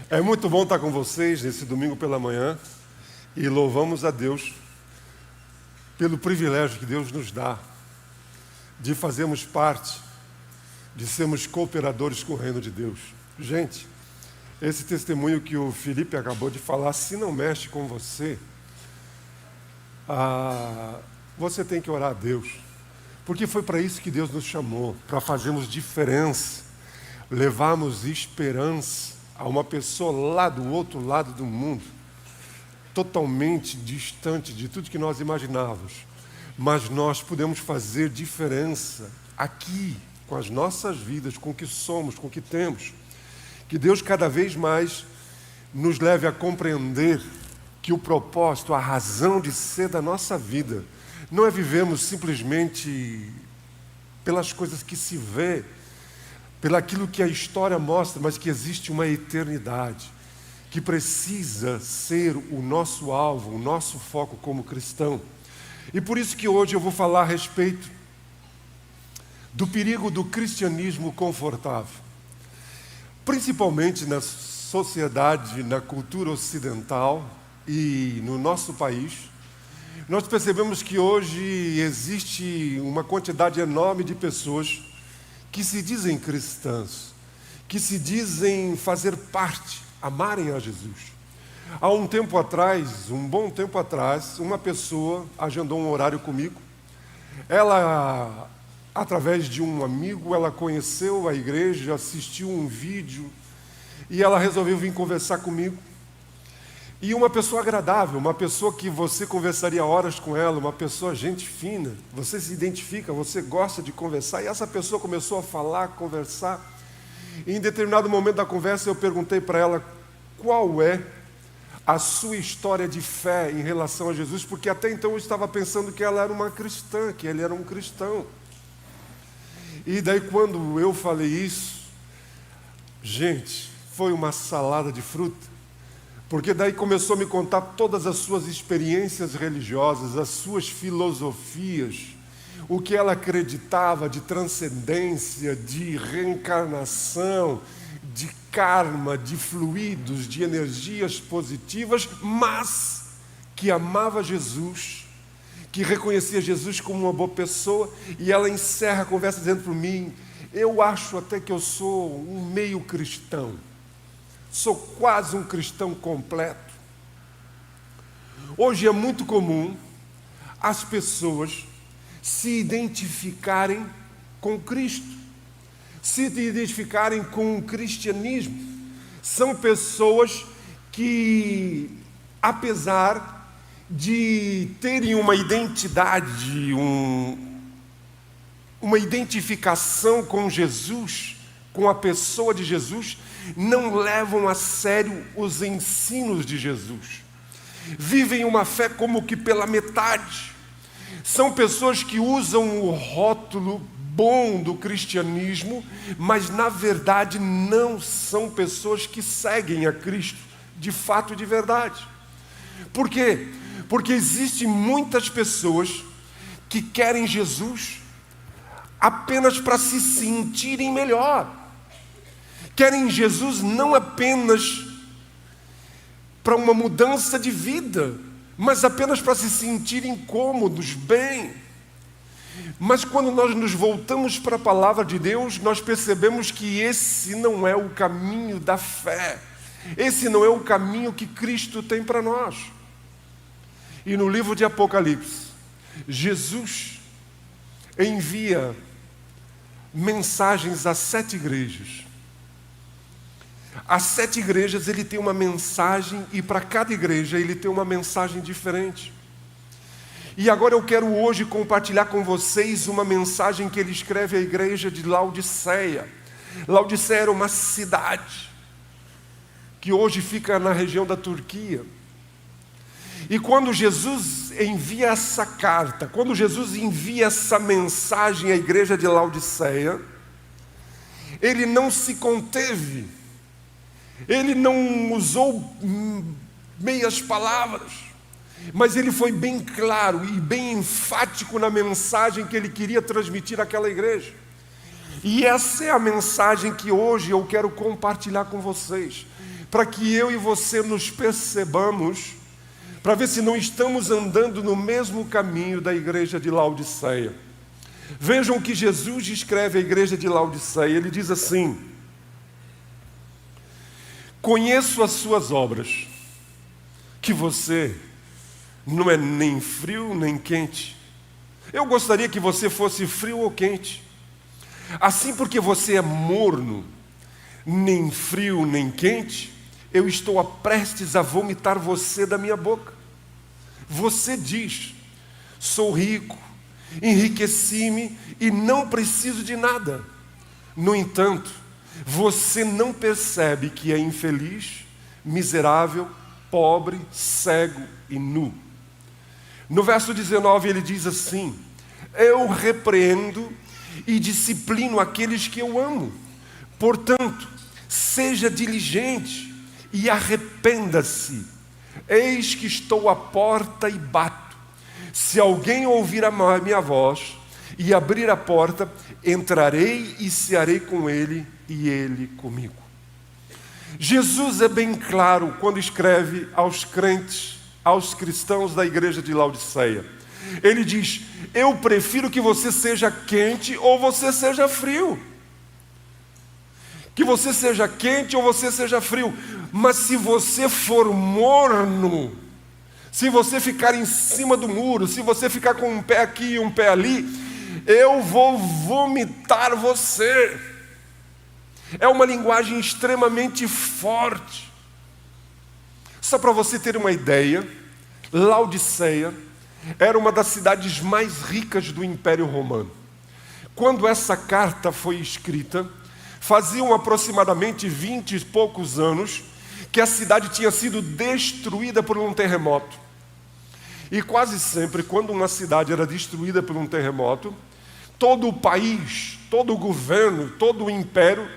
É muito bom estar com vocês nesse domingo pela manhã e louvamos a Deus pelo privilégio que Deus nos dá de fazermos parte, de sermos cooperadores com o reino de Deus. Gente, esse testemunho que o Felipe acabou de falar, se não mexe com você, você tem que orar a Deus, porque foi para isso que Deus nos chamou, para fazermos diferença, levarmos esperança a uma pessoa lá do outro lado do mundo, totalmente distante de tudo que nós imaginávamos. Mas nós podemos fazer diferença aqui, com as nossas vidas, com o que somos, com o que temos. Que Deus cada vez mais nos leve a compreender que o propósito, a razão de ser da nossa vida, não é vivermos simplesmente pelas coisas que se vê, pelaquilo que a história mostra, mas que existe uma eternidade, que precisa ser o nosso alvo, o nosso foco como cristão. E por isso que hoje eu vou falar a respeito do perigo do cristianismo confortável. Principalmente na sociedade, na cultura ocidental e no nosso país, nós percebemos que hoje existe uma quantidade enorme de pessoas que se dizem cristãs, que se dizem fazer parte, amarem a Jesus. Há um tempo atrás, um bom tempo atrás, uma pessoa agendou um horário comigo. Ela, através de um amigo, ela conheceu a igreja, assistiu um vídeo e ela resolveu vir conversar comigo. E uma pessoa agradável, uma pessoa que você conversaria horas com ela, uma pessoa gente fina, você se identifica, você gosta de conversar, e essa pessoa começou a falar, conversar. E em determinado momento da conversa eu perguntei para ela qual é a sua história de fé em relação a Jesus, porque até então eu estava pensando que ela era uma cristã, que ele era um cristão. E daí quando eu falei isso, gente, foi uma salada de fruta. Porque daí começou a me contar todas as suas experiências religiosas, as suas filosofias, o que ela acreditava de transcendência, de reencarnação, de karma, de fluidos, de energias positivas, mas que amava Jesus, que reconhecia Jesus como uma boa pessoa, e ela encerra a conversa dizendo para mim: eu acho até que eu sou um meio cristão. Sou quase um cristão completo. Hoje é muito comum as pessoas se identificarem com Cristo, se identificarem com o cristianismo. São pessoas que, apesar de terem uma identidade, uma identificação com Jesus, com a pessoa de Jesus, não levam a sério os ensinos de Jesus. Vivem uma fé como que pela metade. São pessoas que usam o rótulo bom do cristianismo, mas na verdade não são pessoas que seguem a Cristo, de fato e de verdade. Por quê? Porque existem muitas pessoas que querem Jesus apenas para se sentirem melhor. Querem Jesus não apenas para uma mudança de vida, mas apenas para se sentirem cômodos, bem. Mas quando nós nos voltamos para a palavra de Deus, nós percebemos que esse não é o caminho da fé. Esse não é o caminho que Cristo tem para nós. E no livro de Apocalipse, Jesus envia mensagens a 7 igrejas. As 7 igrejas ele tem uma mensagem, e para cada igreja ele tem uma mensagem diferente. E agora eu quero hoje compartilhar com vocês uma mensagem que ele escreve à igreja de Laodiceia. Laodiceia era uma cidade que hoje fica na região da Turquia. E quando Jesus envia essa carta, quando Jesus envia essa mensagem à igreja de Laodiceia, ele não se conteve. Ele não usou meias palavras, mas ele foi bem claro e bem enfático na mensagem que ele queria transmitir àquela igreja. E essa é a mensagem que hoje eu quero compartilhar com vocês. para que eu e você nos percebamos, para ver se não estamos andando no mesmo caminho da igreja de Laodiceia. Vejam o que Jesus escreve à igreja de Laodiceia. Ele diz assim: conheço as suas obras, que você não é nem frio nem quente. Eu gostaria que você fosse frio ou quente. Assim, porque você é morno, nem frio nem quente, eu estou prestes a vomitar você da minha boca. Você diz: sou rico, enriqueci-me e não preciso de nada. No entanto, você não percebe que é infeliz, miserável, pobre, cego e nu. No verso 19 ele diz assim: eu repreendo e disciplino aqueles que eu amo. Portanto, seja diligente e arrependa-se. Eis que estou à porta e bato. Se alguém ouvir a minha voz e abrir a porta, entrarei e cearei com ele e ele comigo. Jesus é bem claro quando escreve aos crentes, aos cristãos da igreja de Laodiceia. Ele diz: eu prefiro que você seja quente ou você seja frio. Que você seja quente ou você seja frio. Mas se você for morno, se você ficar em cima do muro, se você ficar com um pé aqui e um pé ali, eu vou vomitar você. É uma linguagem extremamente forte. Só para você ter uma ideia, Laodiceia era uma das cidades mais ricas do Império Romano. Quando essa carta foi escrita, faziam aproximadamente 20 e poucos anos que a cidade tinha sido destruída por um terremoto. E quase sempre, quando uma cidade era destruída por um terremoto, todo o país, todo o governo, todo o império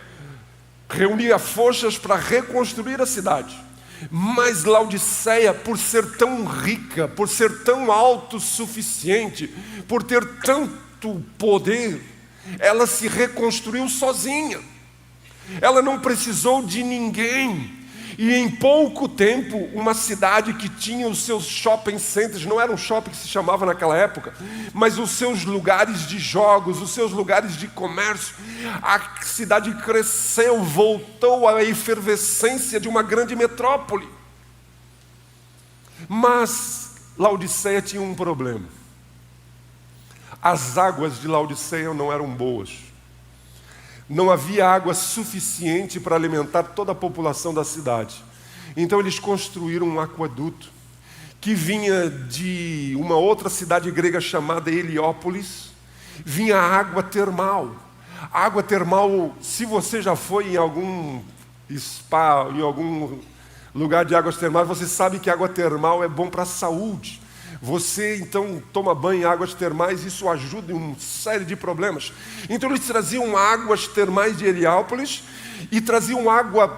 reunia forças para reconstruir a cidade. Mas Laodiceia, por ser tão rica, por ser tão autossuficiente, por ter tanto poder, ela se reconstruiu sozinha. Ela não precisou de ninguém. E em pouco tempo, uma cidade que tinha os seus shopping centers, não era um shopping que se chamava naquela época, mas os seus lugares de jogos, os seus lugares de comércio, a cidade cresceu, voltou à efervescência de uma grande metrópole. Mas Laodiceia tinha um problema. As águas de Laodiceia não eram boas. Não havia água suficiente para alimentar toda a população da cidade. Então eles construíram um aqueduto que vinha de uma outra cidade grega chamada Heliópolis. Vinha água termal. A água termal, se você já foi em algum spa, em algum lugar de águas termais, você sabe que água termal é bom para a saúde. Você então toma banho em águas termais, isso ajuda em uma série de problemas. Então eles traziam águas termais de Heliópolis e traziam água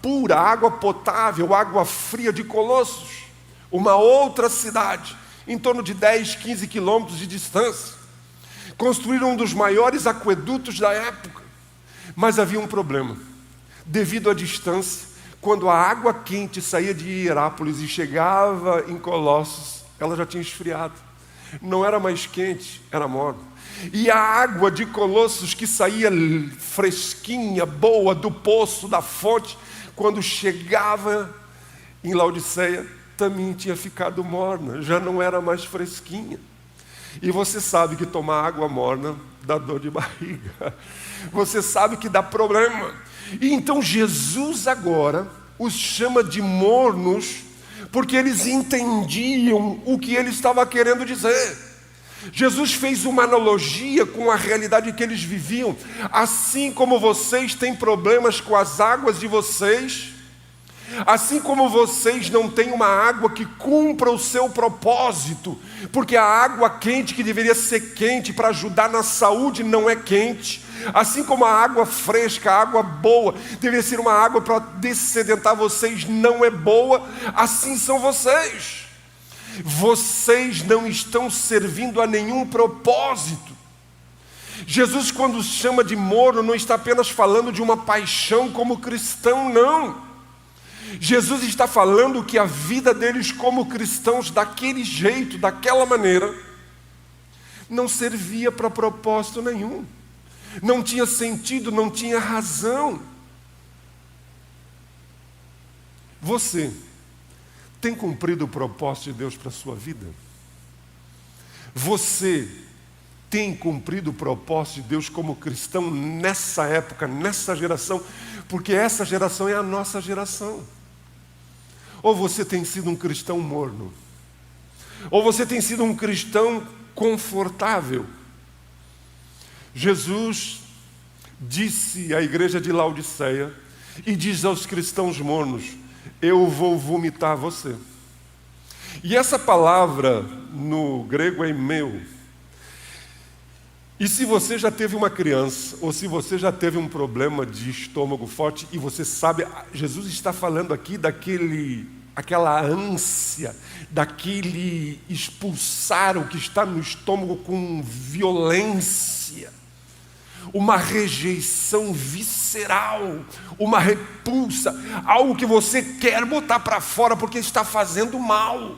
pura, água potável, água fria de Colossos, uma outra cidade, em torno de 10, 15 quilômetros de distância. Construíram um dos maiores aquedutos da época, mas havia um problema. Devido à distância, quando a água quente saía de Hierápolis e chegava em Colossos, ela já tinha esfriado. Não era mais quente, era morna. E a água de Colossos que saía fresquinha, boa, do poço, da fonte, quando chegava em Laodiceia, também tinha ficado morna, já não era mais fresquinha. E você sabe que tomar água morna dá dor de barriga. Você sabe que dá problema. E então Jesus agora os chama de mornos, porque eles entendiam o que ele estava querendo dizer. Jesus fez uma analogia com a realidade que eles viviam. Assim como vocês têm problemas com as águas de vocês, assim como vocês não têm uma água que cumpra o seu propósito, porque a água quente que deveria ser quente para ajudar na saúde não é quente, assim como a água fresca, a água boa, deveria ser uma água para dessedentar vocês, não é boa, assim são vocês. Vocês não estão servindo a nenhum propósito. Jesus, quando chama de morno, não está apenas falando de uma paixão como cristão, não. Jesus está falando que a vida deles como cristãos, daquele jeito, daquela maneira, não servia para propósito nenhum. Não tinha sentido, não tinha razão. Você tem cumprido o propósito de Deus para a sua vida? Você tem cumprido o propósito de Deus como cristão nessa época, nessa geração? Porque essa geração é a nossa geração. Ou você tem sido um cristão morno? Ou você tem sido um cristão confortável? Jesus disse à igreja de Laodiceia e diz aos cristãos mornos: eu vou vomitar você. E essa palavra no grego é emeu. E se você já teve uma criança, ou se você já teve um problema de estômago forte, e você sabe, Jesus está falando aqui aquela ânsia, daquele expulsar o que está no estômago com violência, uma rejeição visceral, uma repulsa, algo que você quer botar para fora porque está fazendo mal.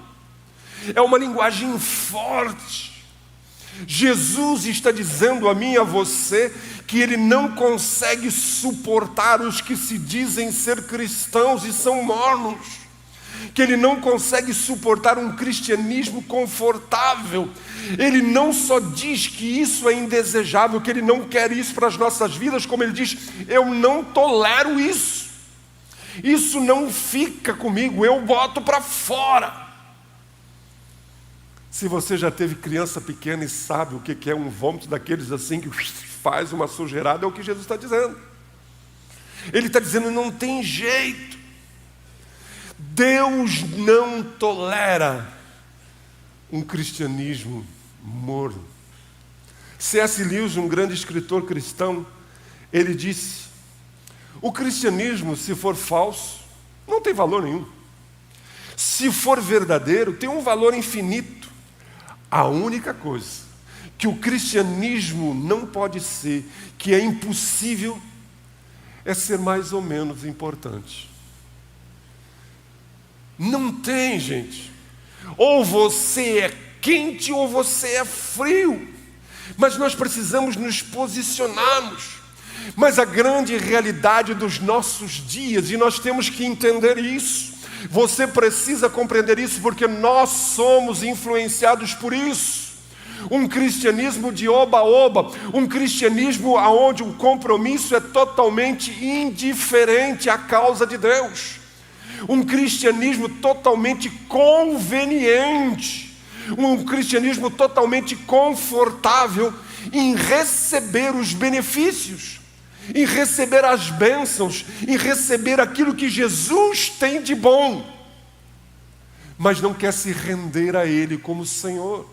É uma linguagem forte. Jesus está dizendo a mim e a você que Ele não consegue suportar os que se dizem ser cristãos e são mornos, que Ele não consegue suportar um cristianismo confortável. Ele não só diz que isso é indesejável, que Ele não quer isso para as nossas vidas, como Ele diz: eu não tolero isso, isso não fica comigo, eu boto para fora. Se você já teve criança pequena e sabe o que é um vômito daqueles assim que faz uma sujeirada, é o que Jesus está dizendo. Ele está dizendo: não tem jeito. Deus não tolera um cristianismo morno. C.S. Lewis, um grande escritor cristão, ele disse: o cristianismo, se for falso, não tem valor nenhum. Se for verdadeiro, tem um valor infinito. A única coisa que o cristianismo não pode ser, que é impossível, é ser mais ou menos importante. Não tem, gente. Ou você é quente ou você é frio. Mas nós precisamos nos posicionarmos. Mas a grande realidade dos nossos dias, e nós temos que entender isso, você precisa compreender isso, porque nós somos influenciados por isso. Um cristianismo de oba-oba, um cristianismo onde o compromisso é totalmente indiferente à causa de Deus. Um cristianismo totalmente conveniente, um cristianismo totalmente confortável em receber os benefícios, em receber as bênçãos, em receber aquilo que Jesus tem de bom, mas não quer se render a Ele como Senhor,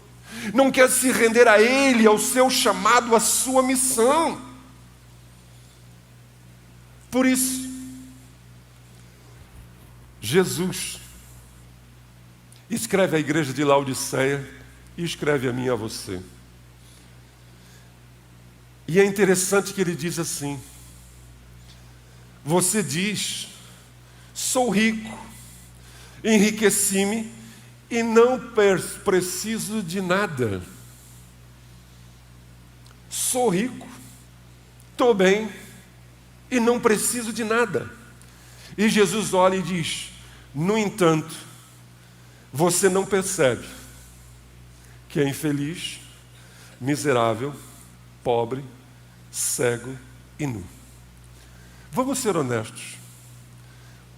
não quer se render a Ele, ao seu chamado, à sua missão. Por isso, Jesus escreve à igreja de Laodiceia e escreve a mim e a você. E é interessante que ele diz assim: você diz, sou rico, enriqueci-me e não preciso de nada. Sou rico, estou bem e não preciso de nada. E Jesus olha e diz: no entanto, você não percebe que é infeliz, miserável, pobre, cego e nu. Vamos ser honestos.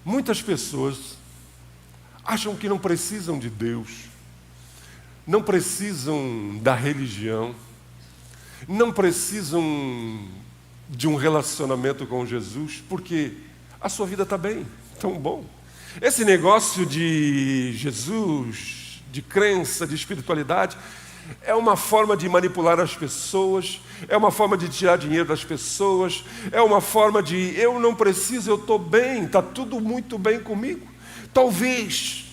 Muitas pessoas acham que não precisam de Deus, não precisam da religião, não precisam de um relacionamento com Jesus, porque a sua vida está bem, tão bom. Esse negócio de Jesus, de crença, de espiritualidade, é uma forma de manipular as pessoas, é uma forma de tirar dinheiro das pessoas, é uma forma de eu não preciso, eu estou bem, está tudo muito bem comigo. Talvez,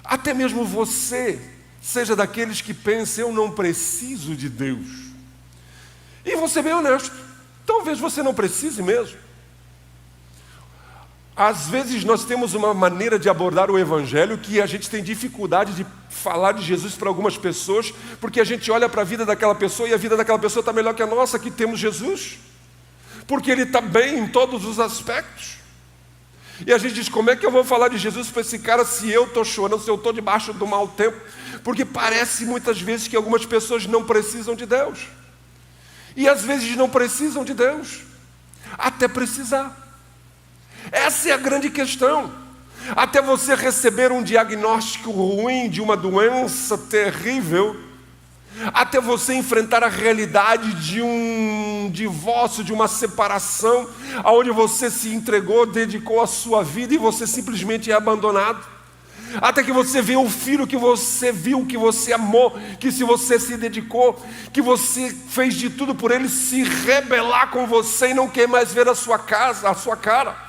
até mesmo você seja daqueles que pensam: eu não preciso de Deus. E vou ser bem honesto, talvez você não precise mesmo. Às vezes nós temos uma maneira de abordar o Evangelho que a gente tem dificuldade de falar de Jesus para algumas pessoas, porque a gente olha para a vida daquela pessoa e a vida daquela pessoa está melhor que a nossa, que temos Jesus, porque Ele está bem em todos os aspectos. E a gente diz, como é que eu vou falar de Jesus para esse cara se eu estou chorando, se eu estou debaixo do mau tempo? Porque parece muitas vezes que algumas pessoas não precisam de Deus. E às vezes não precisam de Deus, até precisar. Essa é a grande questão. Até você receber um diagnóstico ruim de uma doença terrível, até você enfrentar a realidade de um divórcio, de uma separação, onde você se entregou, dedicou a sua vida e você simplesmente é abandonado. Até que você vê o filho que você viu, que você amou, que se você se dedicou, que você fez de tudo por ele, se rebelar com você e não quer mais ver a sua cara.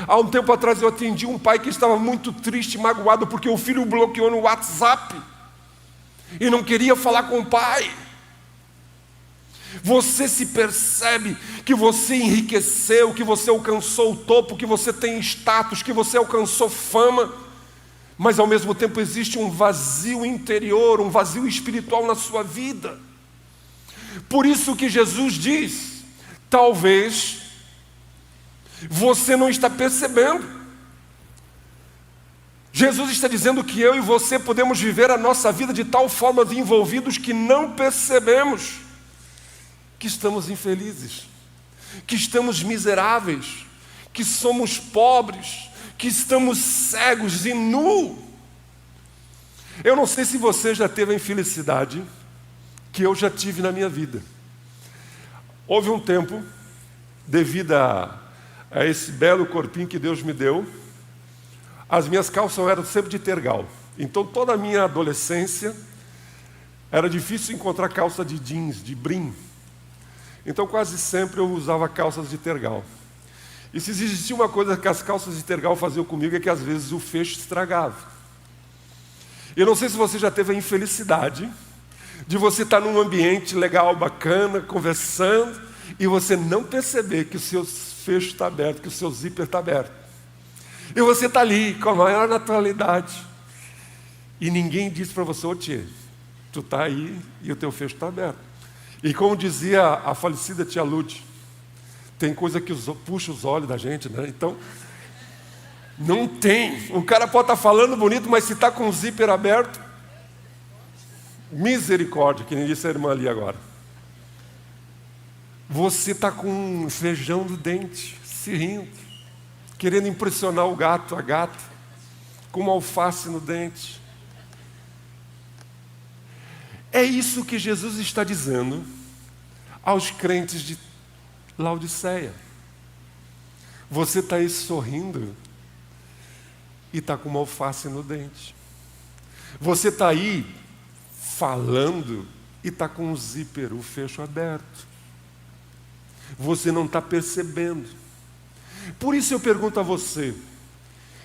Há um tempo atrás eu atendi um pai que estava muito triste, magoado, porque o filho o bloqueou no WhatsApp e não queria falar com o pai. Você se percebe que você enriqueceu, que você alcançou o topo, que você tem status, que você alcançou fama, mas ao mesmo tempo existe um vazio interior, um vazio espiritual na sua vida. Por isso que Jesus diz, talvez você não está percebendo. Jesus está dizendo que eu e você podemos viver a nossa vida de tal forma de envolvidos que não percebemos que estamos infelizes, que estamos miseráveis, que somos pobres, que estamos cegos e nu. Eu não sei se você já teve a infelicidade que eu já tive na minha vida. Houve um tempo, devido a esse belo corpinho que Deus me deu, as minhas calças eram sempre de tergal. Então toda a minha adolescência era difícil encontrar calça de jeans, de brim. Então quase sempre eu usava calças de tergal. E se existia uma coisa que as calças de tergal faziam comigo, é que às vezes o fecho estragava. Eu não sei se você já teve a infelicidade de você estar num ambiente legal, bacana, conversando, e você não perceber que o seu fecho está aberto, que o seu zíper está aberto. E você está ali com a maior naturalidade. E ninguém diz para você, ô tchê, tu está aí e o teu fecho está aberto. E como dizia a falecida tia Lute, tem coisa que puxa os olhos da gente, né? Então, não tem. O cara pode estar falando bonito, mas se está com o zíper aberto, misericórdia, que nem disse a irmã ali agora. Você está com um feijão no dente, se rindo, querendo impressionar o gato, a gata, com uma alface no dente. É isso que Jesus está dizendo aos crentes de Laodiceia. Você está aí sorrindo e está com uma alface no dente. Você está aí falando e está com o zíper, o fecho aberto. Você não está percebendo. Por isso eu pergunto a você,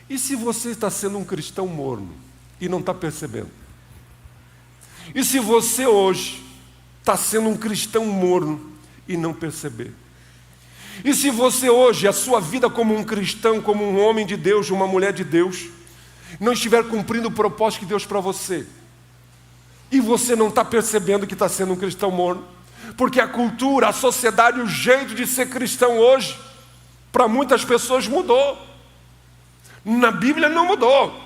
e se você está sendo um cristão morno e não está percebendo? E se você hoje está sendo um cristão morno e não perceber? E se você hoje, a sua vida como um cristão, como um homem de Deus, uma mulher de Deus, não estiver cumprindo o propósito de Deus para você, e você não está percebendo que está sendo um cristão morno? Porque a cultura, a sociedade, o jeito de ser cristão hoje, para muitas pessoas mudou. Na Bíblia não mudou,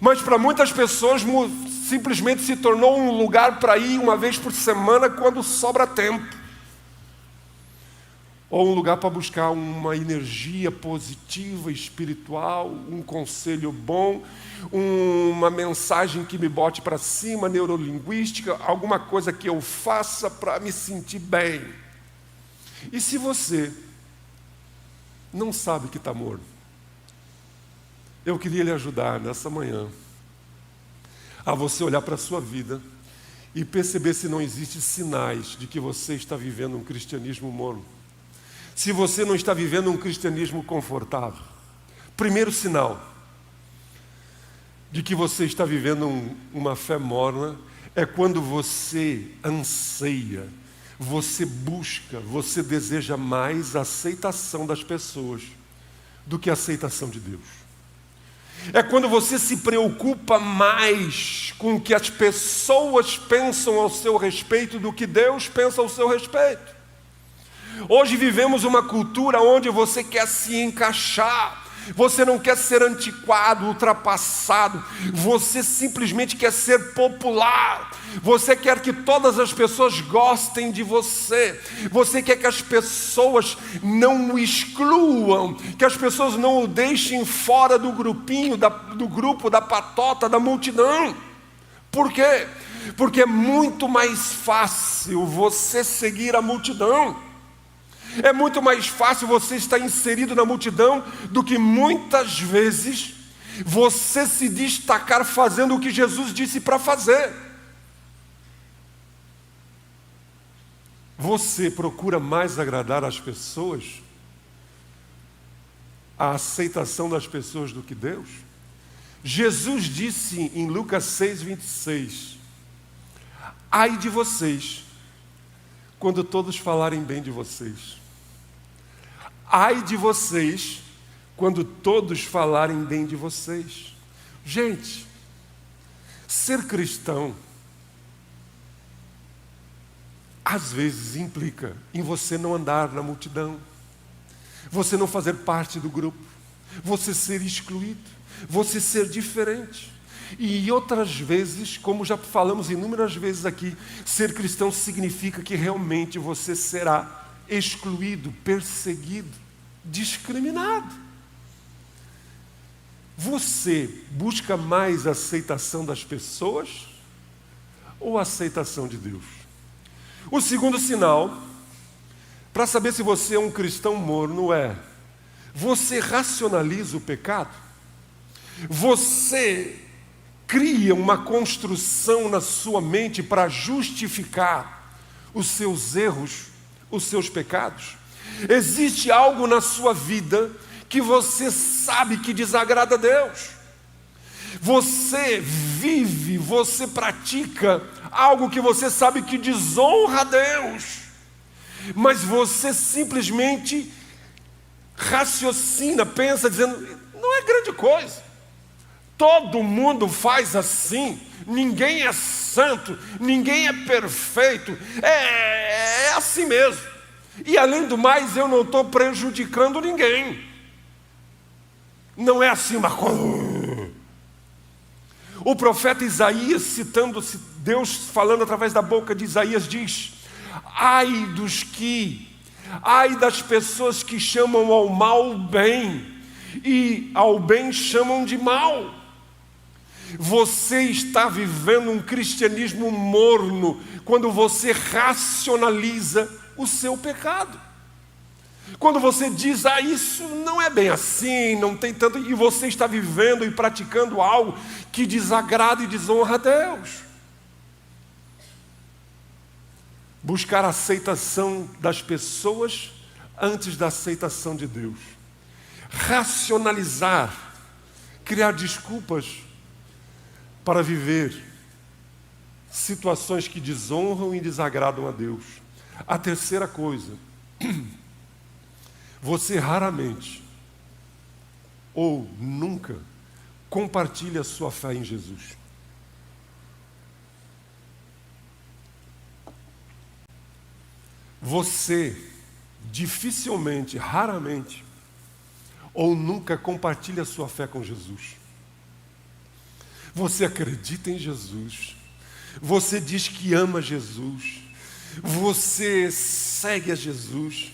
mas para muitas pessoas simplesmente se tornou um lugar para ir uma vez por semana quando sobra tempo. Ou um lugar para buscar uma energia positiva, espiritual, um conselho bom, uma mensagem que me bote para cima, neurolinguística, alguma coisa que eu faça para me sentir bem. E se você não sabe que está morno, eu queria lhe ajudar nessa manhã a você olhar para a sua vida e perceber se não existem sinais de que você está vivendo um cristianismo morno. Se você não está vivendo um cristianismo confortável. Primeiro sinal de que você está vivendo uma fé morna é quando você anseia, você busca, você deseja mais a aceitação das pessoas do que a aceitação de Deus. É quando você se preocupa mais com o que as pessoas pensam ao seu respeito do que Deus pensa ao seu respeito. Hoje vivemos uma cultura onde você quer se encaixar, você não quer ser antiquado, ultrapassado, você simplesmente quer ser popular, você quer que todas as pessoas gostem de você, você quer que as pessoas não o excluam, que as pessoas não o deixem fora do grupinho, do grupo, da patota, da multidão. Por quê? Porque é muito mais fácil você seguir a multidão. É muito mais fácil você estar inserido na multidão do que muitas vezes você se destacar fazendo o que Jesus disse para fazer. Você procura mais agradar as pessoas, a aceitação das pessoas do que Deus? Jesus disse em Lucas 6:26, ai de vocês, quando todos falarem bem de vocês. Ai de vocês, quando todos falarem bem de vocês. Gente, ser cristão, às vezes implica em você não andar na multidão, você não fazer parte do grupo, você ser excluído, você ser diferente. E outras vezes, como já falamos inúmeras vezes aqui, ser cristão significa que realmente você será excluído, perseguido, discriminado. Você busca mais a aceitação das pessoas ou a aceitação de Deus? O segundo sinal, para saber se você é um cristão morno, é: você racionaliza o pecado? Você cria uma construção na sua mente para justificar os seus erros, os seus pecados? Existe algo na sua vida que você sabe que desagrada a Deus. Você vive, você pratica algo que você sabe que desonra a Deus, mas você simplesmente raciocina, pensa, dizendo: não é grande coisa, todo mundo faz assim, ninguém é santo, ninguém é perfeito, é assim mesmo. E além do mais, eu não estou prejudicando ninguém. Não é assim uma coisa. O profeta Isaías, citando Deus falando através da boca de Isaías, diz: ai das pessoas que chamam ao mal bem e ao bem chamam de mal. Você está vivendo um cristianismo morno quando você racionaliza o seu pecado. Quando você diz: isso não é bem assim, não tem tanto, e você está vivendo e praticando algo que desagrada e desonra a Deus. Buscar a aceitação das pessoas antes da aceitação de Deus. Racionalizar, criar desculpas para viver situações que desonram e desagradam a Deus. A terceira coisa, você raramente ou nunca compartilha a sua fé em Jesus. Você dificilmente, raramente ou nunca compartilha a sua fé com Jesus. Você acredita em Jesus, você diz que ama Jesus, você segue a Jesus,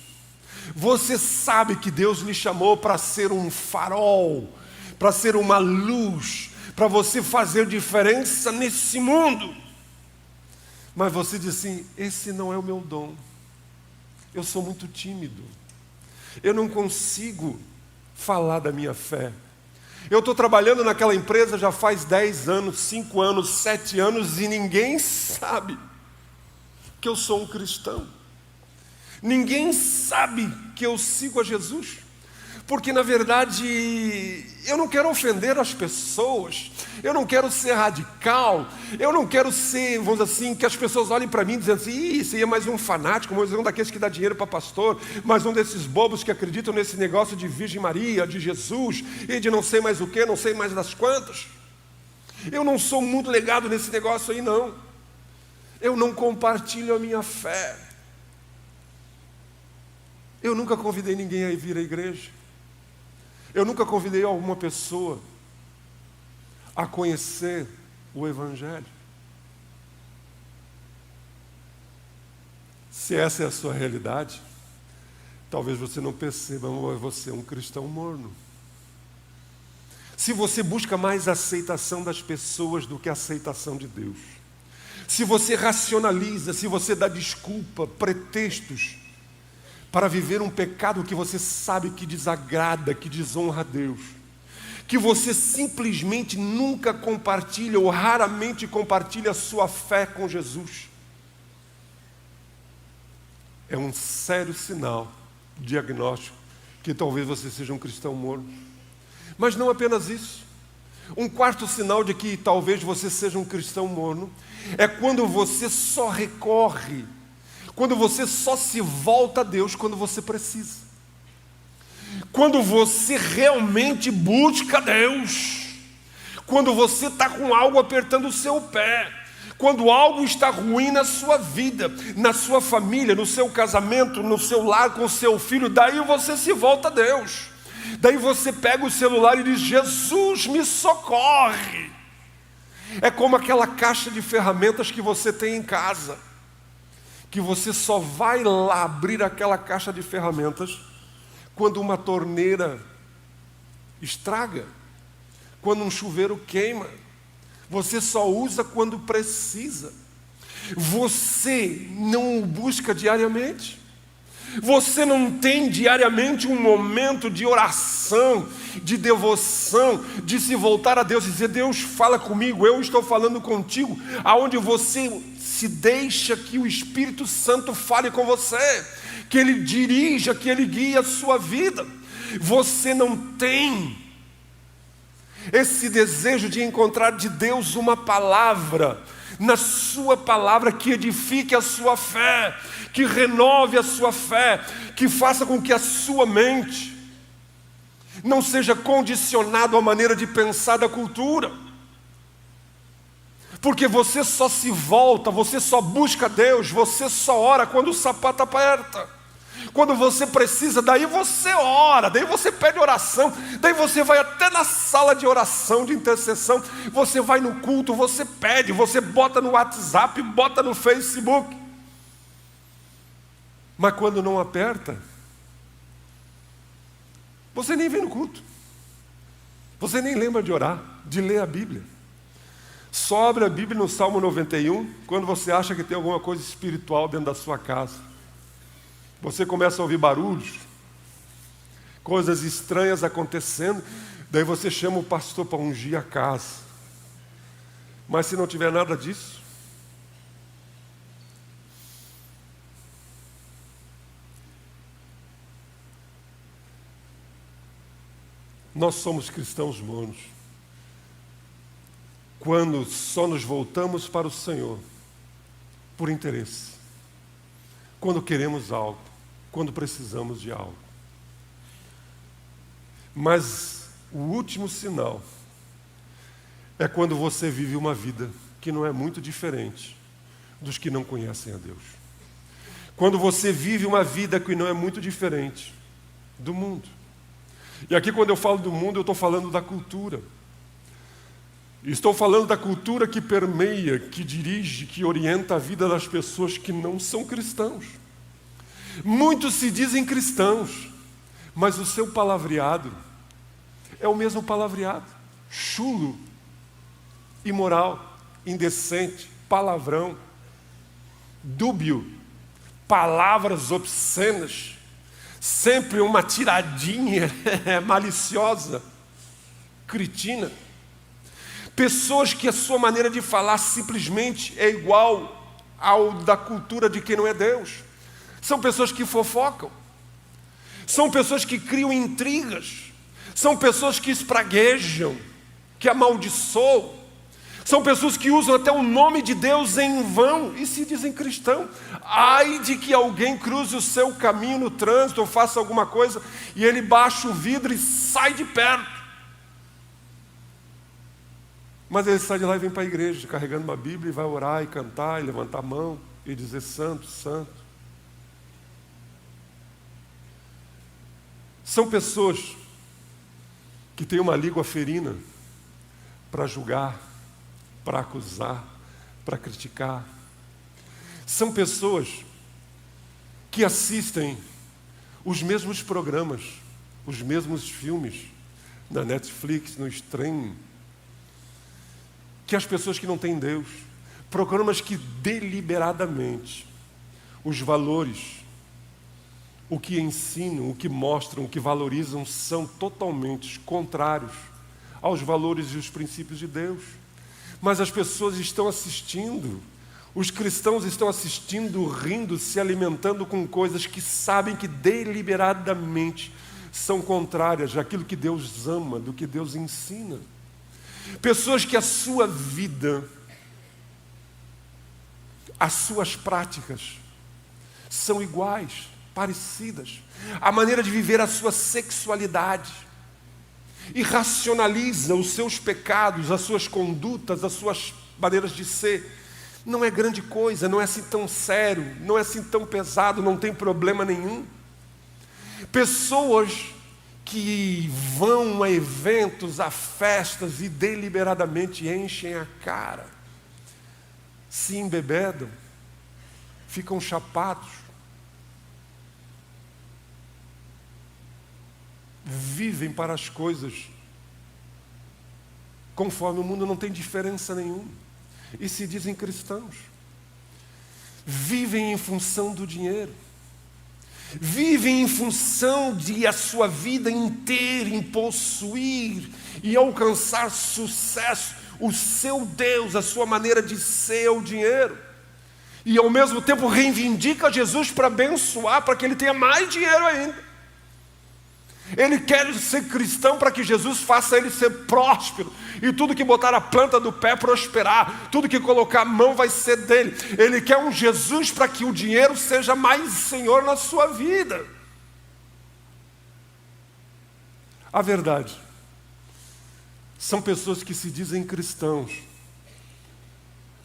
você sabe que Deus lhe chamou para ser um farol, para ser uma luz, para você fazer diferença nesse mundo. Mas você diz assim: esse não é o meu dom, eu sou muito tímido, eu não consigo falar da minha fé. Eu estou trabalhando naquela empresa já faz 10 anos, 5 anos, 7 anos e ninguém sabe que eu sou um cristão. Ninguém sabe que eu sigo a Jesus. Porque, na verdade, eu não quero ofender as pessoas, eu não quero ser radical, eu não quero ser, vamos dizer assim, que as pessoas olhem para mim dizendo assim: isso aí é mais um fanático, mais um daqueles que dá dinheiro para pastor, mais um desses bobos que acreditam nesse negócio de Virgem Maria, de Jesus, e de não sei mais o que, não sei mais das quantas. Eu não sou muito ligado nesse negócio aí, não. Eu não compartilho a minha fé. Eu nunca convidei ninguém a vir à igreja. Eu nunca convidei alguma pessoa a conhecer o Evangelho. Se essa é a sua realidade, talvez você não perceba, mas você é um cristão morno. Se você busca mais a aceitação das pessoas do que a aceitação de Deus, se você racionaliza, se você dá desculpa, pretextos, para viver um pecado que você sabe que desagrada, que desonra a Deus, que você simplesmente nunca compartilha ou raramente compartilha a sua fé com Jesus, é um sério sinal, diagnóstico, que talvez você seja um cristão morno. Mas não apenas isso. Um quarto sinal de que talvez você seja um cristão morno é quando você só recorre, quando você só se volta a Deus quando você precisa. Quando você realmente busca Deus. Quando você está com algo apertando o seu pé. Quando algo está ruim na sua vida, na sua família, no seu casamento, no seu lar com o seu filho, daí você se volta a Deus. Daí você pega o celular e diz: Jesus, me socorre. É como aquela caixa de ferramentas que você tem em casa, que você só vai lá abrir aquela caixa de ferramentas quando uma torneira estraga, quando um chuveiro queima. Você só usa quando precisa. Você não o busca diariamente. Você não tem diariamente um momento de oração, de devoção, de se voltar a Deus e dizer: Deus, fala comigo, eu estou falando contigo, aonde você se deixa que o Espírito Santo fale com você, que Ele dirija, que Ele guie a sua vida. Você não tem esse desejo de encontrar de Deus uma palavra, na sua palavra, que edifique a sua fé, que renove a sua fé, que faça com que a sua mente não seja condicionada à maneira de pensar da cultura. Porque você só se volta, você só busca Deus, você só ora quando o sapato aperta. Quando você precisa, daí você ora, daí você pede oração, daí você vai até na sala de oração, de intercessão, você vai no culto, você pede, você bota no WhatsApp, bota no Facebook. Mas quando não aperta, você nem vem no culto, você nem lembra de orar, de ler a Bíblia. Só abre a Bíblia no Salmo 91, quando você acha que tem alguma coisa espiritual dentro da sua casa. Você começa a ouvir barulhos, coisas estranhas acontecendo, daí você chama o pastor para ungir a casa. Mas se não tiver nada disso, nós somos cristãos mornos. Quando só nos voltamos para o Senhor por interesse, quando queremos algo, quando precisamos de algo. Mas o último sinal é quando você vive uma vida que não é muito diferente dos que não conhecem a Deus. Quando você vive uma vida que não é muito diferente do mundo. E aqui, quando eu falo do mundo, eu estou falando da cultura. Estou falando da cultura que permeia, que dirige, que orienta a vida das pessoas que não são cristãos. Muitos se dizem cristãos, mas o seu palavreado é o mesmo palavreado: chulo, imoral, indecente, palavrão, dúbio, palavras obscenas, sempre uma tiradinha maliciosa, cretina. Pessoas que a sua maneira de falar simplesmente é igual ao da cultura de quem não é Deus. São pessoas que fofocam. São pessoas que criam intrigas. São pessoas que espraguejam, que amaldiçoam. São pessoas que usam até o nome de Deus em vão e se dizem cristão. Ai de que alguém cruze o seu caminho no trânsito ou faça alguma coisa e ele baixa o vidro e sai de perto. Mas ele sai de lá e vem para a igreja, carregando uma Bíblia e vai orar e cantar e levantar a mão e dizer santo, santo. São pessoas que têm uma língua ferina para julgar, para acusar, para criticar. São pessoas que assistem os mesmos programas, os mesmos filmes na Netflix, no streaming, que as pessoas que não têm Deus. Programas que deliberadamente os valores, o que ensinam, o que mostram, o que valorizam são totalmente contrários aos valores e os princípios de Deus. Mas as pessoas estão assistindo, os cristãos estão assistindo, rindo, se alimentando com coisas que sabem que deliberadamente são contrárias àquilo que Deus ama, do que Deus ensina. Pessoas que a sua vida, as suas práticas são iguais, parecidas. A maneira de viver a sua sexualidade. E racionaliza os seus pecados, as suas condutas, as suas maneiras de ser. Não é grande coisa, não é assim tão sério, não é assim tão pesado, não tem problema nenhum. Pessoas que vão a eventos, a festas e deliberadamente enchem a cara, se embebedam, ficam chapados, vivem para as coisas conforme o mundo, não tem diferença nenhuma, e se dizem cristãos. Vivem em função do dinheiro, vivem em função de a sua vida inteira em possuir e alcançar sucesso. O seu Deus, a sua maneira de ser é o dinheiro, e ao mesmo tempo reivindica Jesus para abençoar, para que ele tenha mais dinheiro ainda. Ele quer ser cristão para que Jesus faça ele ser próspero, e tudo que botar a planta do pé prosperar, tudo que colocar a mão vai ser dele. Ele quer um Jesus para que o dinheiro seja mais Senhor na sua vida. A verdade, são pessoas que se dizem cristãos,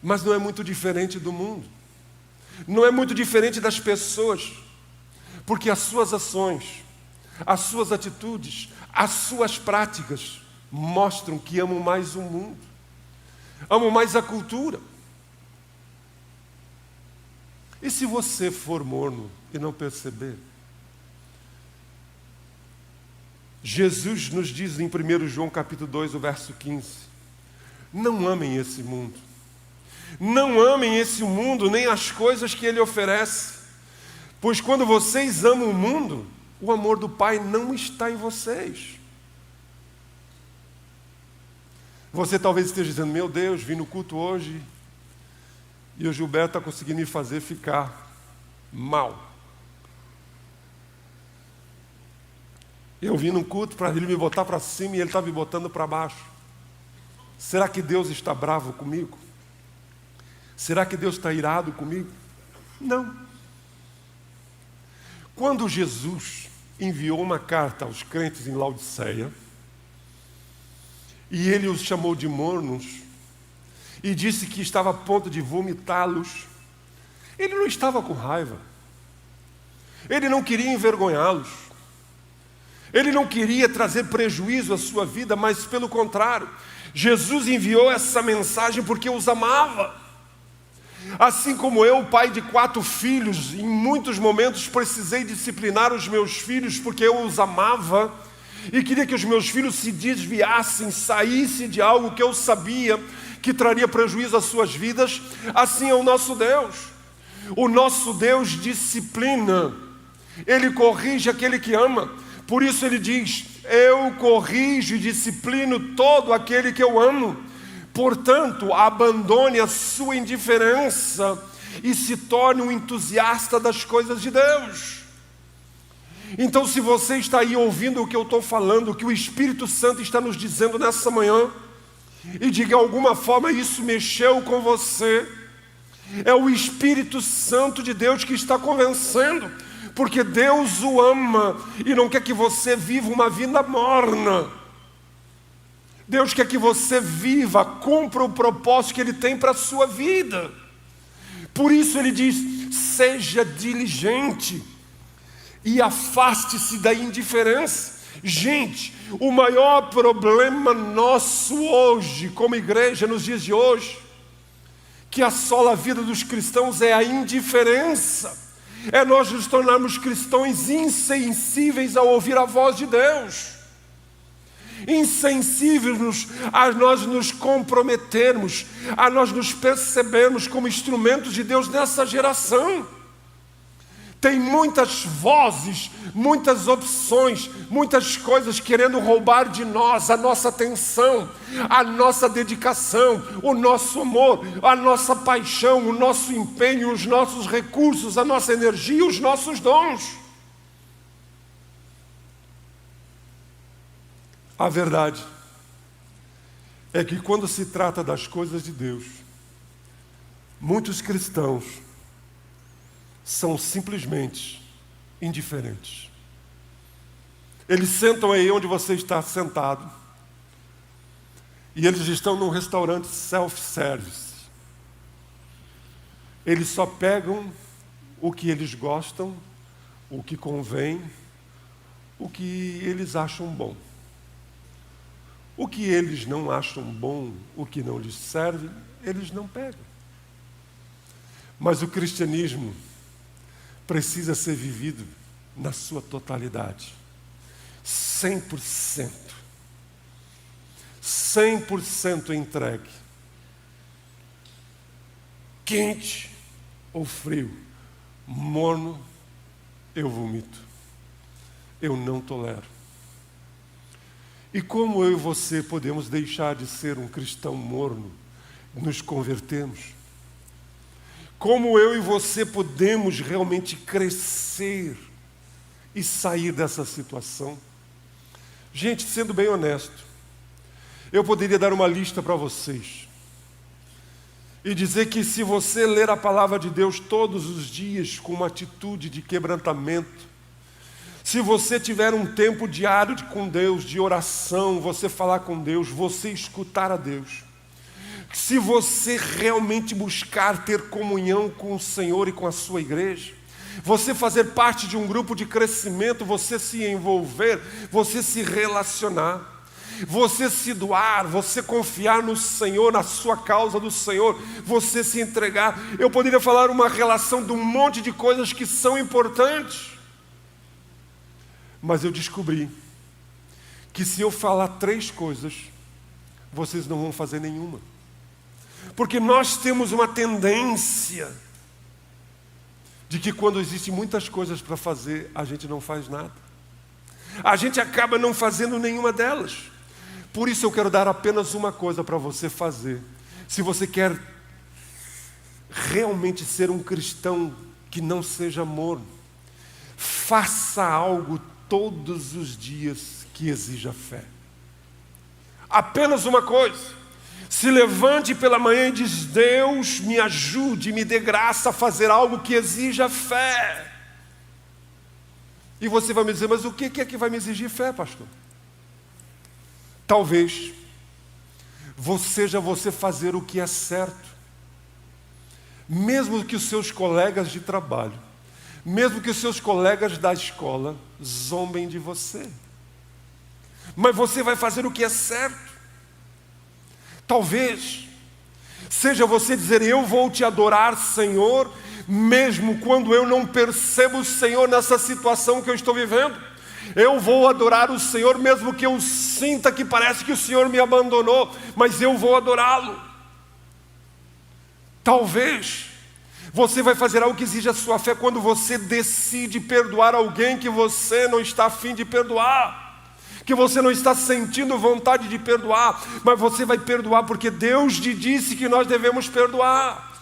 mas não é muito diferente do mundo, não é muito diferente das pessoas, porque as suas ações, as suas atitudes, as suas práticas mostram que amam mais o mundo, amam mais a cultura. E se você for morno e não perceber? Jesus nos diz em 1 João capítulo 2, o verso 15, não amem esse mundo, não amem esse mundo nem as coisas que ele oferece, pois quando vocês amam o mundo, o amor do Pai não está em vocês. Você talvez esteja dizendo, meu Deus, vim no culto hoje e o Gilberto está conseguindo me fazer ficar mal. Eu vim no culto para ele me botar para cima e ele está me botando para baixo. Será que Deus está bravo comigo? Será que Deus está irado comigo? Não. Quando Jesus enviou uma carta aos crentes em Laodiceia, e ele os chamou de mornos, e disse que estava a ponto de vomitá-los, ele não estava com raiva, ele não queria envergonhá-los, ele não queria trazer prejuízo à sua vida, mas pelo contrário, Jesus enviou essa mensagem porque os amava. Assim como eu, pai de 4 filhos, em muitos momentos precisei disciplinar os meus filhos porque eu os amava e queria que os meus filhos se desviassem, saíssem de algo que eu sabia que traria prejuízo às suas vidas. Assim é o nosso Deus. O nosso Deus disciplina, ele corrige aquele que ama. Por isso ele diz, eu corrijo e disciplino todo aquele que eu amo. Portanto, abandone a sua indiferença e se torne um entusiasta das coisas de Deus. Então, se você está aí ouvindo o que eu estou falando, o que o Espírito Santo está nos dizendo nessa manhã, e de alguma forma isso mexeu com você, é o Espírito Santo de Deus que está convencendo, porque Deus o ama e não quer que você viva uma vida morna. Deus quer que você viva, cumpra o propósito que Ele tem para a sua vida. Por isso Ele diz: seja diligente e afaste-se da indiferença. Gente, o maior problema nosso hoje, como igreja, nos dias de hoje, que assola a vida dos cristãos, é a indiferença. É nós nos tornarmos cristãos insensíveis a ouvir a voz de Deus. Insensíveis a nós nos comprometermos, a nós nos percebermos como instrumentos de Deus nessa geração. Tem muitas vozes, muitas opções, muitas coisas querendo roubar de nós a nossa atenção, a nossa dedicação, o nosso amor, a nossa paixão, o nosso empenho, os nossos recursos, a nossa energia, os nossos dons. A verdade é que quando se trata das coisas de Deus, muitos cristãos são simplesmente indiferentes. Eles sentam aí onde você está sentado e eles estão num restaurante self-service. Eles só pegam o que eles gostam, o que convém, o que eles acham bom. O que eles não acham bom, o que não lhes serve, eles não pegam. Mas o cristianismo precisa ser vivido na sua totalidade. 100%. 100% entregue. Quente ou frio, morno, eu vomito. Eu não tolero. E como eu e você podemos deixar de ser um cristão morno, nos convertermos? Como eu e você podemos realmente crescer e sair dessa situação? Gente, sendo bem honesto, eu poderia dar uma lista para vocês e dizer que se você ler a palavra de Deus todos os dias com uma atitude de quebrantamento, se você tiver um tempo diário com Deus, de oração, você falar com Deus, você escutar a Deus, se você realmente buscar ter comunhão com o Senhor e com a sua igreja, você fazer parte de um grupo de crescimento, você se envolver, você se relacionar, você se doar, você confiar no Senhor, na sua causa do Senhor, você se entregar. Eu poderia falar uma relação de um monte de coisas que são importantes, mas eu descobri que se eu falar 3 coisas, vocês não vão fazer nenhuma. Porque nós temos uma tendência de que quando existem muitas coisas para fazer, a gente não faz nada. A gente acaba não fazendo nenhuma delas. Por isso eu quero dar apenas uma coisa para você fazer. Se você quer realmente ser um cristão que não seja morno, faça algo todos os dias que exija fé. Apenas uma coisa. Se levante pela manhã e diz: Deus, me ajude, me dê graça a fazer algo que exija fé. E você vai me dizer: mas o que é que vai me exigir fé, pastor? Talvez seja você fazer o que é certo, mesmo que os seus colegas de trabalho, mesmo que os seus colegas da escola zombem de você, mas você vai fazer o que é certo. Talvez seja você dizer: eu vou te adorar, Senhor, mesmo quando eu não percebo o Senhor nessa situação que eu estou vivendo. Eu vou adorar o Senhor, mesmo que eu sinta que parece que o Senhor me abandonou, mas eu vou adorá-lo. Talvez você vai fazer algo que exija a sua fé quando você decide perdoar alguém que você não está a fim de perdoar, que você não está sentindo vontade de perdoar, mas você vai perdoar porque Deus te disse que nós devemos perdoar.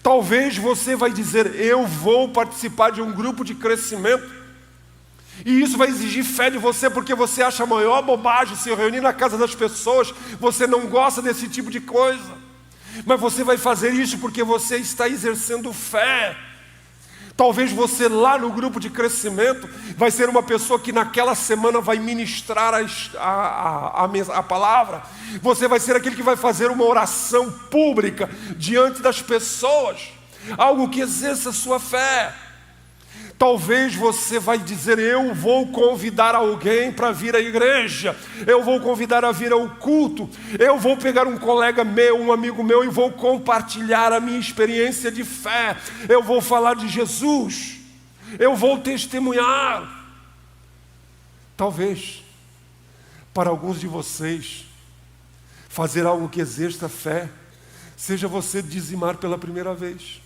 Talvez você vai dizer: eu vou participar de um grupo de crescimento, E isso vai exigir fé de você, porque você acha a maior bobagem se reunir na casa das pessoas. Você não gosta desse tipo de coisa. Mas você vai fazer isso porque você está exercendo fé. Talvez você lá no grupo de crescimento vai ser uma pessoa que naquela semana vai ministrar a palavra. Você vai ser aquele que vai fazer uma oração pública diante das pessoas. Algo que exerça a sua fé. Talvez você vai dizer, eu vou convidar alguém para vir à igreja, eu vou convidar a vir ao culto, eu vou pegar um colega meu, um amigo meu e vou compartilhar a minha experiência de fé, eu vou falar de Jesus, eu vou testemunhar. Talvez, para alguns de vocês, fazer algo que exerça fé, seja você dizimar pela primeira vez.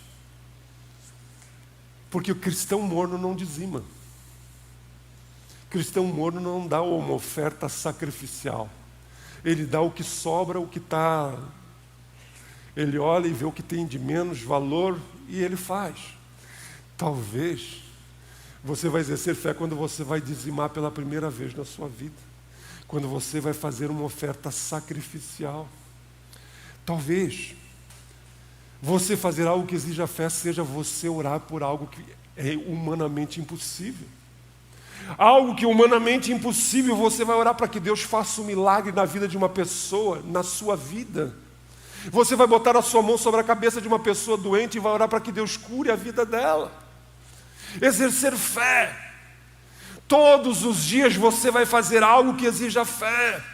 Porque o cristão morno não dizima. Cristão morno não dá uma oferta sacrificial. Ele dá o que sobra, o que está... Ele olha e vê o que tem de menos valor e ele faz. Talvez você vai exercer fé quando você vai dizimar pela primeira vez na sua vida. Quando você vai fazer uma oferta sacrificial. Talvez você fazer algo que exija fé seja você orar por algo que é humanamente impossível. Algo que é humanamente impossível, você vai orar para que Deus faça um milagre na vida de uma pessoa, na sua vida. Você vai botar a sua mão sobre a cabeça de uma pessoa doente e vai orar para que Deus cure a vida dela. Exercer fé. Todos os dias você vai fazer algo que exija fé.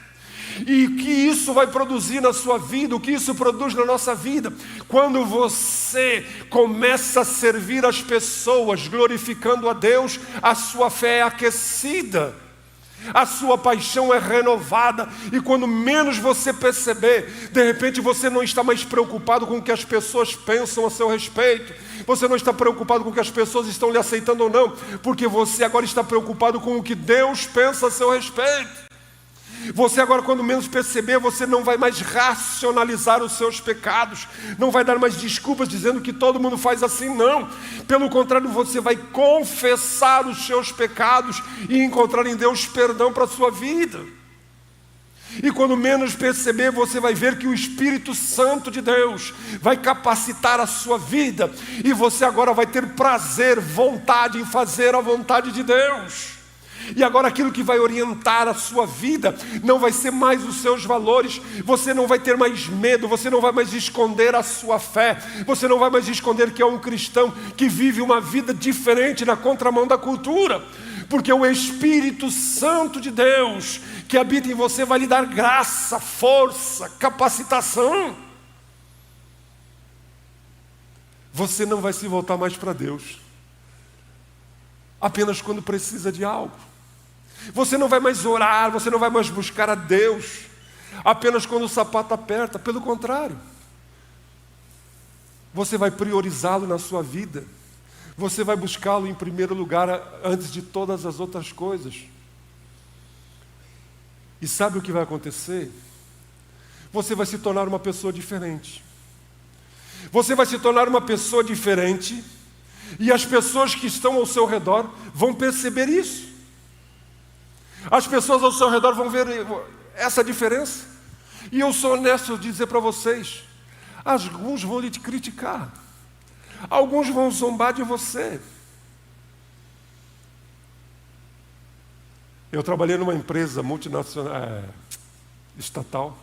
E o que isso vai produzir na sua vida, o que isso produz na nossa vida, quando você começa a servir as pessoas, glorificando a Deus, a sua fé é aquecida, a sua paixão é renovada, e quando menos você perceber, de repente você não está mais preocupado com o que as pessoas pensam a seu respeito, você não está preocupado com o que as pessoas estão lhe aceitando ou não, porque você agora está preocupado com o que Deus pensa a seu respeito. Você agora, quando menos perceber, você não vai mais racionalizar os seus pecados, não vai dar mais desculpas dizendo que todo mundo faz assim, não. Pelo contrário, você vai confessar os seus pecados e encontrar em Deus perdão para a sua vida. E quando menos perceber, você vai ver que o Espírito Santo de Deus vai capacitar a sua vida, e você agora vai ter prazer, vontade em fazer a vontade de Deus. E agora aquilo que vai orientar a sua vida não vai ser mais os seus valores, você não vai ter mais medo, você não vai mais esconder a sua fé, você não vai mais esconder que é um cristão que vive uma vida diferente na contramão da cultura, porque o Espírito Santo de Deus que habita em você vai lhe dar graça, força, capacitação. Você não vai se voltar mais para Deus apenas quando precisa de algo. Você não vai mais orar, você não vai mais buscar a Deus apenas quando o sapato aperta. Pelo contrário, você vai priorizá-lo na sua vida. Você vai buscá-lo em primeiro lugar antes de todas as outras coisas. E sabe o que vai acontecer? Você vai se tornar uma pessoa diferente. Você vai se tornar uma pessoa diferente, e as pessoas que estão ao seu redor vão perceber isso. As pessoas ao seu redor vão ver essa diferença. E eu sou honesto de dizer para vocês, alguns vão lhe criticar, alguns vão zombar de você. Eu trabalhei numa empresa multinacional, estatal,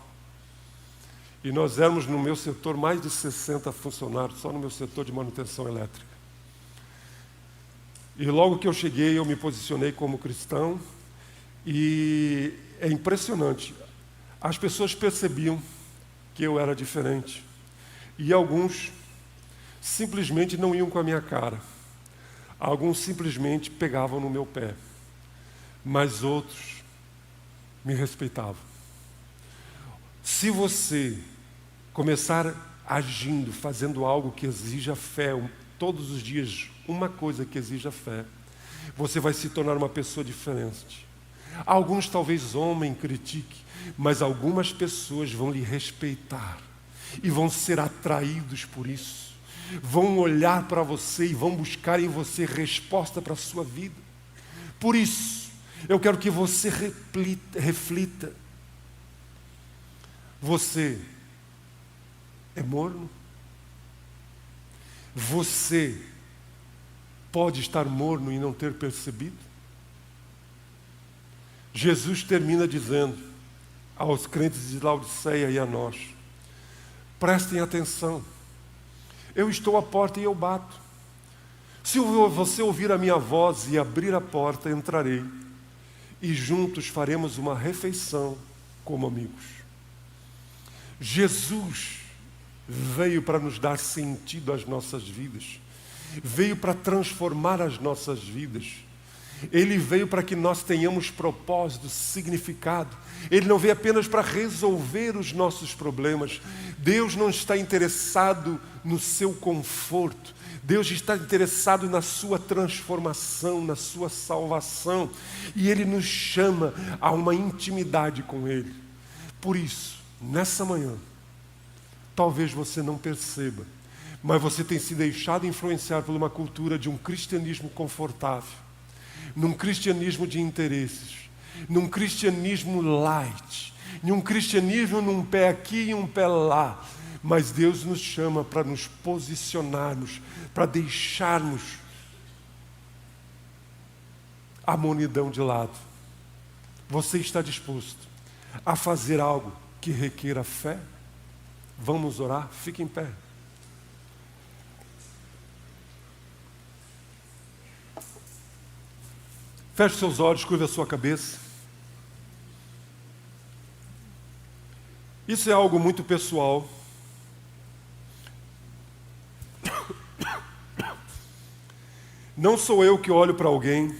e nós éramos no meu setor mais de 60 funcionários, só no meu setor de manutenção elétrica. E logo que eu cheguei, eu me posicionei como cristão, e é impressionante, as pessoas percebiam que eu era diferente, e alguns simplesmente não iam com a minha cara, alguns simplesmente pegavam no meu pé, mas outros me respeitavam. Se você começar agindo, fazendo algo que exija fé, todos os dias uma coisa que exija fé, você vai se tornar uma pessoa diferente. Alguns talvez zombem, critiquem, mas algumas pessoas vão lhe respeitar e vão ser atraídos por isso. Vão olhar para você e vão buscar em você resposta para a sua vida. Por isso, eu quero que você reflita. Você é morno? Você pode estar morno e não ter percebido? Jesus termina dizendo aos crentes de Laodiceia e a nós: prestem atenção, eu estou à porta e eu bato. Se você ouvir a minha voz e abrir a porta, entrarei, e juntos faremos uma refeição como amigos. Jesus veio para nos dar sentido às nossas vidas, veio para transformar as nossas vidas. Ele veio para que nós tenhamos propósito, significado. Ele não veio apenas para resolver os nossos problemas. Deus não está interessado no seu conforto. Deus está interessado na sua transformação, na sua salvação. E Ele nos chama a uma intimidade com Ele. Por isso, nessa manhã, talvez você não perceba, mas você tem se deixado influenciar por uma cultura de um cristianismo confortável, num cristianismo de interesses, num cristianismo light, num cristianismo num pé aqui e um pé lá. Mas Deus nos chama para nos posicionarmos, para deixarmos a monidão de lado. Você está disposto a fazer algo que requer fé? Vamos orar? Fique em pé. Feche seus olhos, curva a sua cabeça. Isso é algo muito pessoal. Não sou eu que olho para alguém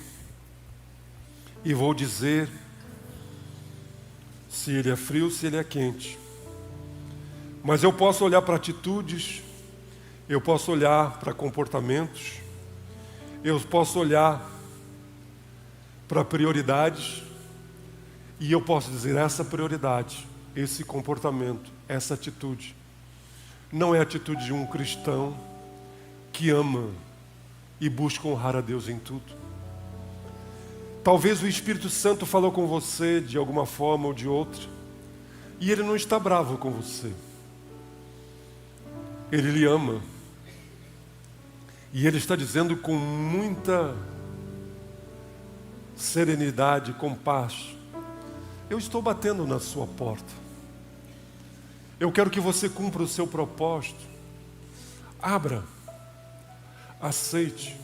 e vou dizer se ele é frio, se ele é quente. Mas eu posso olhar para atitudes, eu posso olhar para comportamentos, eu posso olhar para prioridades, e eu posso dizer: essa prioridade, esse comportamento, essa atitude não é a atitude de um cristão que ama e busca honrar a Deus em tudo. Talvez o Espírito Santo falou com você de alguma forma ou de outra, e Ele não está bravo com você. Ele lhe ama, e Ele está dizendo com muita serenidade, com paz: eu estou batendo na sua porta. Eu quero que você cumpra o seu propósito. Abra, aceite.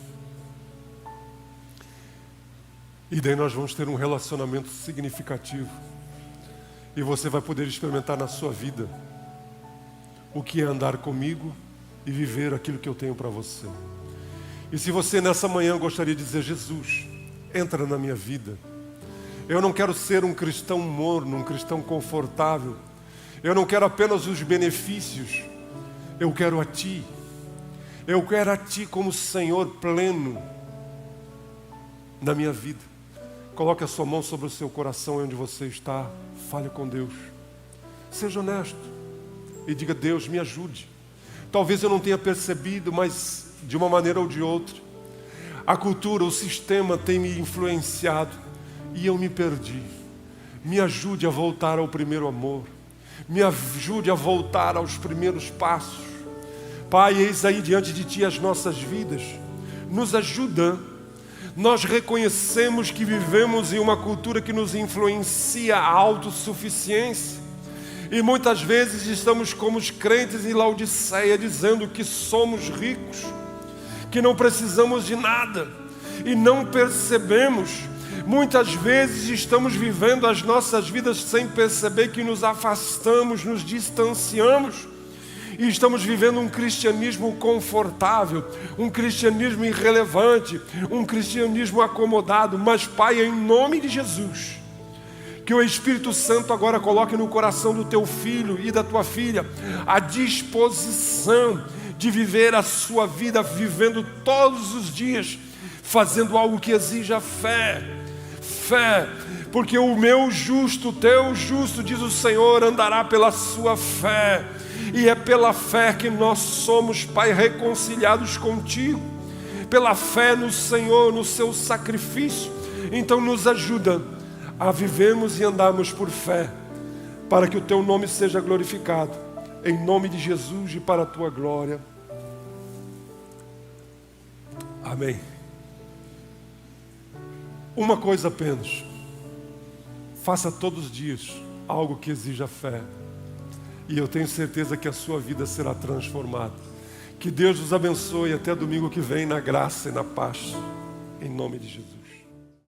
E daí nós vamos ter um relacionamento significativo. E você vai poder experimentar na sua vida o que é andar comigo e viver aquilo que eu tenho para você. E se você nessa manhã gostaria de dizer: Jesus, entra na minha vida. Eu não quero ser um cristão morno, um cristão confortável. Eu não quero apenas os benefícios. Eu quero a Ti. Eu quero a Ti como Senhor pleno na minha vida. Coloque a sua mão sobre o seu coração onde você está. Fale com Deus. Seja honesto e diga: Deus, me ajude. Talvez eu não tenha percebido, mas de uma maneira ou de outra, a cultura, o sistema tem me influenciado e eu me perdi. Me ajude a voltar ao primeiro amor. Me ajude a voltar aos primeiros passos. Pai, eis aí diante de Ti as nossas vidas. Nos ajuda. Nós reconhecemos que vivemos em uma cultura que nos influencia a autossuficiência. E muitas vezes estamos como os crentes em Laodiceia, dizendo que somos ricos, que não precisamos de nada, e não percebemos. Muitas vezes estamos vivendo as nossas vidas sem perceber que nos afastamos, nos distanciamos, e estamos vivendo um cristianismo confortável, um cristianismo irrelevante, um cristianismo acomodado. Mas, Pai, em nome de Jesus, que o Espírito Santo agora coloque no coração do Teu filho e da Tua filha a disposição de viver a sua vida, vivendo todos os dias, fazendo algo que exija fé. Fé, porque o meu justo, o teu justo, diz o Senhor, andará pela sua fé. E é pela fé que nós somos, Pai, reconciliados contigo. Pela fé no Senhor, no seu sacrifício. Então nos ajuda a vivermos e andarmos por fé, para que o Teu nome seja glorificado, em nome de Jesus e para a Tua glória. Amém. Uma coisa apenas: faça todos os dias algo que exija fé, e eu tenho certeza que a sua vida será transformada. Que Deus os abençoe até domingo que vem, na graça e na paz, em nome de Jesus.